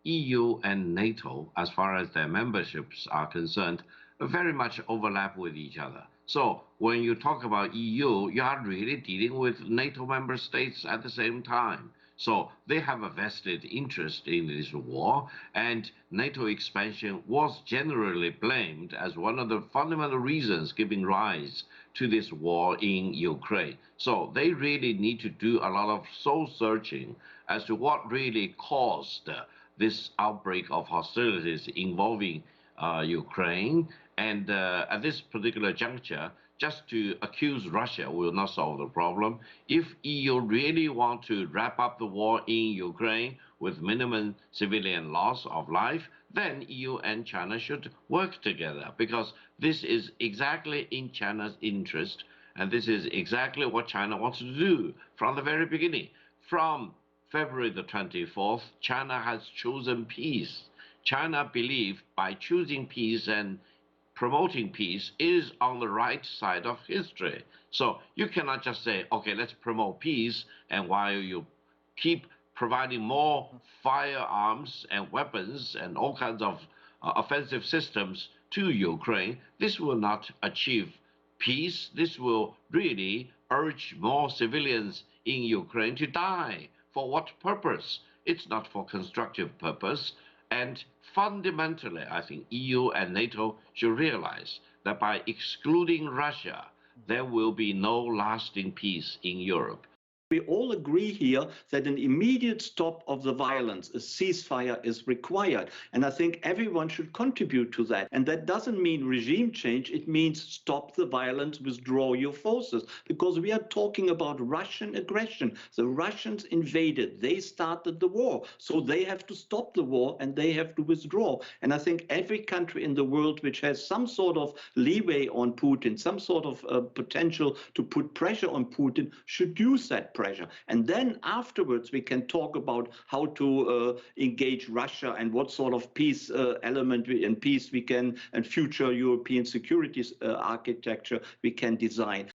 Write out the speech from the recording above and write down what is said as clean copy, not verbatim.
EU and NATO, as far as their memberships are concerned, very much overlap with each other. So when you talk about EU, you are really dealing with NATO member states at the same time. So they have a vested interest in this war, and NATO expansion was generally blamed as one of the fundamental reasons giving rise to this war in Ukraine. So they really need to do a lot of soul searching as to what really caused this outbreak of hostilities involving Ukraine. And at this particular juncture, just to accuse Russia will not solve the problem. If EU really want to wrap up the war in Ukraine with minimum civilian loss of life, then EU and China should work together, because this is exactly in China's interest, and this is exactly what China wants to do from the very beginning. From February the 24th, China has chosen peace. China believes by choosing peace and promoting peace is on the right side of history. So you cannot just say, okay, let's promote peace, and while you keep providing more firearms and weapons and all kinds of offensive systems to Ukraine, this will not achieve peace. This will really urge more civilians in Ukraine to die. For what purpose? It's not for constructive purpose. And fundamentally, I think EU and NATO should realize that by excluding Russia, there will be no lasting peace in Europe. We all agree here that an immediate stop of the violence, a ceasefire, is required. And I think everyone should contribute to that. And that doesn't mean regime change. It means stop the violence, withdraw your forces. Because we are talking about Russian aggression. The Russians invaded. They started the war. So they have to stop the war and they have to withdraw. And I think every country in the world which has some sort of leeway on Putin, some sort of potential to put pressure on Putin, should use that pressure. And then afterwards, we can talk about how to engage Russia and what sort of peace element and peace we can, and future European security architecture we can design.